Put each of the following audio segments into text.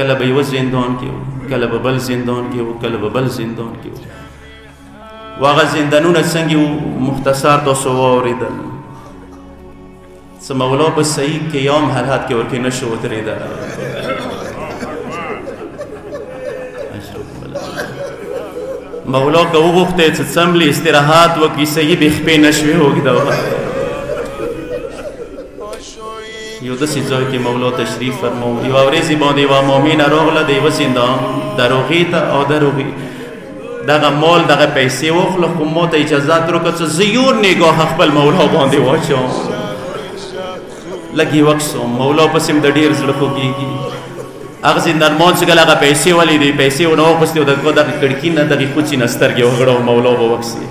کله به یوه زندان کې وو، کله به بل زندان کې وو، کله به بل زندان کې وو. هغه زندانونه څنګه وو مختصر تاسو واورېدل. څه مولا په صحیح قیام حالات کې ورکې نشو ودرېدلی. مولا که وغوښتی چې څملې استراحت وکړي صحیح بې خپې نشوې اوږدوه. یو داسې ځای کې مولا تشریف فرمو. یوه ورځې باندې یوه مؤمنه راغله د یوه زندان دروغې ته او دروغې دغه مال دغه پیسې واخله، خو ما ته اجازت راکړه چې زه یو نګاه خپل مولا باندې واچوم، لږ یې وکسم. مولا پسې م د ډېر زړه خوږېږي. هغه زندانمان چې کله هغه پیسې ولیدې، پیسې ونه واخیستې او دغه کړکۍ نه دغې خوچې نه سترګې وغړوه، مولا به وکسي.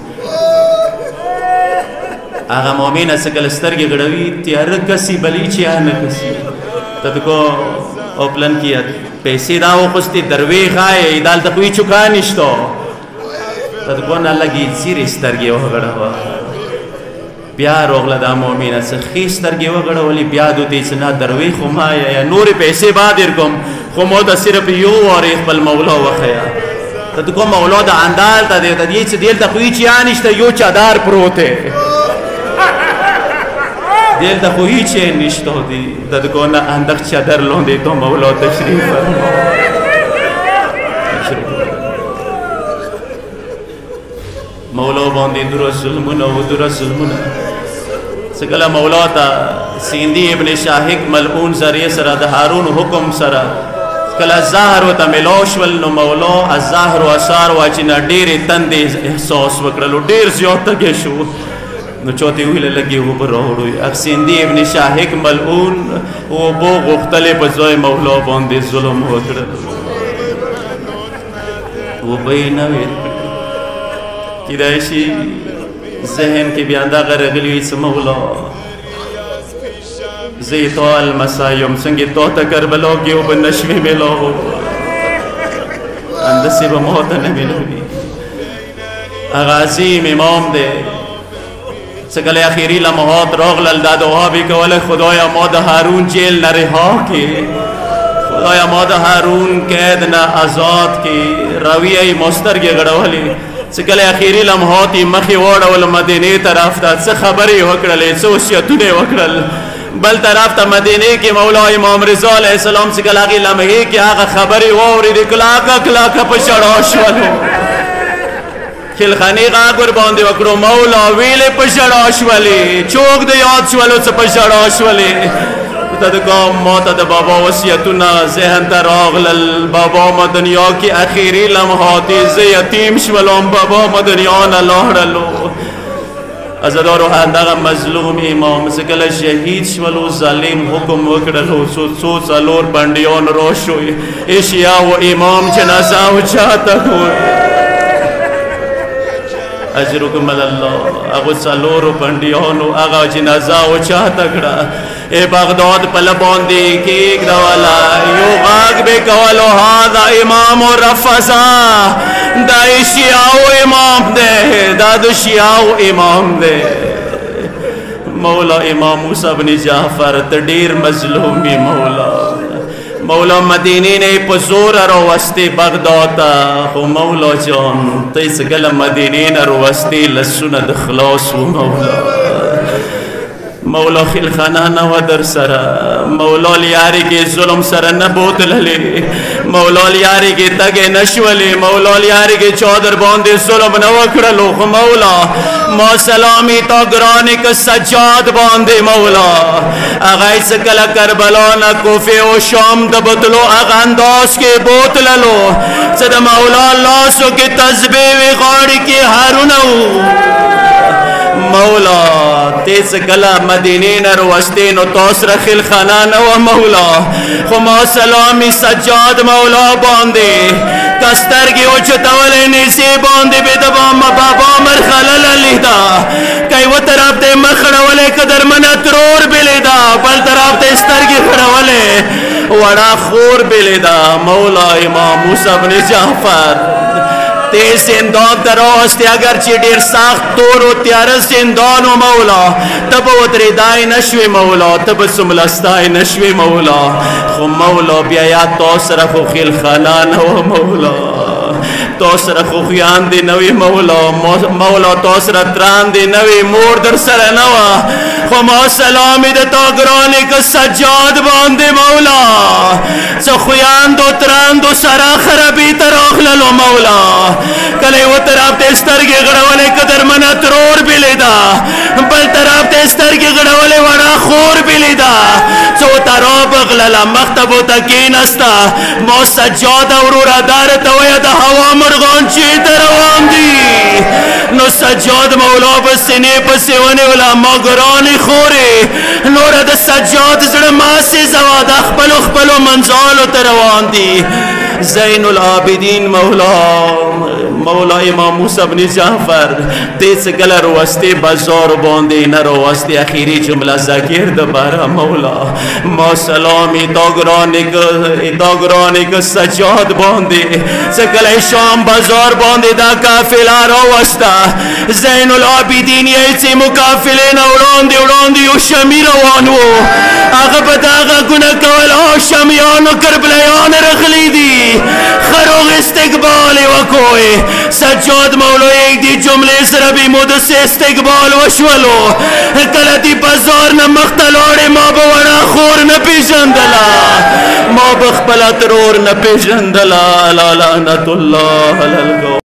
هغه مؤمنه چې کله سترګې غړوي تیاره کسي بلې چې نه کسي. ته دکو او پلن کې پیسې دا واخیستې درویښ آی دلته خو هېڅ چوکا نشته. ته دکو نه لږې څیرې سترګې وغړوه. بیا راغله دا مؤمنه چې ښې سترګې وغړولې. بیا دوی چې نه درویښ خو ما یا نورې پیسې به درکوم، خو ما ته صرف یو وارې خپل مولا وښیه. ته دکو مولا د اندالته دی، ته دې چې دلته خو هېڅ یا نشته، یو چادر پروت دی دلته خو هېڅ یې نشته دی. ته دکو نه اندک چادر لاندې تو مولا تشریف فرما. مولا باندې دوره ظلمونه و دوره ظلمونه. چې کله مولا ته سیندي ابن شاهق ملعون ذریعه سره د هارون حکم سره کله زهر ورته میلاو شول، نو مولا الزهر و اثار واچي نه ډېرې تندې احساس وکړلو، ډېر زیات تږی شو. نو چوتې ویله لږې اوبه راوړو. سیندي ابن شاهق ملعون اوبو غوښتلې په ځای مولا باندې ظلم وکړل، اوبه یې نه وې کیدای شي ذهن کې بیا دغه راغلي وي چې مولا زه یې تا المسا یم، څنګه تا ته کربلا کې اوبه نشوې میلاو، همداسې به ما ته نه میلاوي. هغه عظیم امام دی چې کله اخري لمحات راغلل دا دعا به کوله، خدایا ما د هارون جیل نه رها کړې، خدایا ما د هارون قید نه آزاد کړې. راویه یې ما سترګې غړولې چې کله اخري لمحات یې مخې واړول مدینې طرف ته، څه خبرې یې وکړلې، څه وصیتونه یې وکړل. بل طرف ته مدینې کې مولا امام رضا علیه السلام چې کله هغې لمحې کې هغه خبرې واورېدې کلاکه کلاکه په ژړا شولو. خلخانې غږ ورباندې وکړو، مولا ویلې په ژړا شولې، چوک د یاد شولو څه په ژړا شولې. ته د قوم ما ته د بابا وصیتونه ذهن ته راغلل. بابا ما دنیا کې اخري لمحات زه یتیم شولم، بابا ما دنیا نه لاړلو. عزادارو دغه مظلوم امام چې کله شهید شولو ظالم حکم وکړلو، څو څلور بندیان راشوی اشیا و امام جنازه اوچاته کړ. اجرکم الله. هغو څلورو بندیانو هغه جنازه اوچاته کړه. ای بغداد په له باندې کېږدوله، یو غږ به کولو هذا امام رفضا، دا د شیعو امام دی، دا د شیعو امام دی. مولا امام موسی بن جعفر ته ډېر مظلوم یې مولا. مولا مدینې نه په زور راوستې بغداد ته، خو مولا جان ته یې څه کله مدینې نه راوستې لسونه د خلاص و مولا. مولا خلخانه نه وه در سره، مولا لیارې کې ظلم سره نه بوتللې، مولا لیارې کې تګې نه شولې، مولا لیارې کې چا در باندې ظلم نه وکړلو. خو مولا ما سلامي تا ګرانې که سجاد باندې مولا هغه یې څه کله کربلا نه کوفې او شام د بتلو هغه انداز کې بوتللو چې د مولا لاسو کې تسبیح وې غاړې کې هارونه وو. مولا تیس کلا مدینې نه راوستې نو تا سره خلخانه نه وه مولا، خو ما سلامي سجاد مولا باندې که سترګې اوچتولې نیسې باندې بې د بابا مرخلله لیده، که یوه طرف ته یې مخ خړولی که درمنه ترور بلیده، بل طرف ته یې سترګې خړولې وړه خور بلیده. مولا امام موسی بن جعفر تیز زندان ته راوستې اګر چې ډېر سخت تور و تیاره زندان و مولا ته به ودرېدای نه شوې مولا ته به څملستی نه شوې مولا خو مولا بیا یاد تا سره خو خیلخانه نه وه مولا تا سره خوخیان دی نوی مولا تا سره تران دی نوی مور در سره نوه خو ما سلامی ده تا گرانی که سجاد بانده مولا چه خویاند و تراند و سرا خرابی تراخللو مولا کلی و طرف تسترگی غڑولی کدر من ترور بلی دا بل طرف تسترگی غڑولی وڑا خور بلی دا چو تراب غللا مختبو تکین استا ما سجاد ورورا دارتا ویا دا هوا مرغان چی تروان دی نو سجاد مولا بسنی پسیونی ولا ما گرانی خوری نورا دا سجاد زر ماسی زواد اخبلو منزالو تروان دی زین العابدین مولا امام موسی بن جعفر تیز گل روستی بازار باندی نروستی اخیری جمله ذکر دبارا مولا ما سلامی داگرانی که سجاد باندی سگل شام بازار باندی دا کافلا روستا زین العابدین ییچی مکافلین اولاندی و شمی روانو آغا بداغا گنه کول شمیان و کربلیان رخلی دی خروغ استقبالی و کوئی سجاد مولا ایک دی جمله سر بی مدس استقبال وشولو کلتی بازار نمختلوڑی ما بوڑا خور نپیشندلا ما بخبلا ترور نپیشندلا لا لعنت اللہ للگو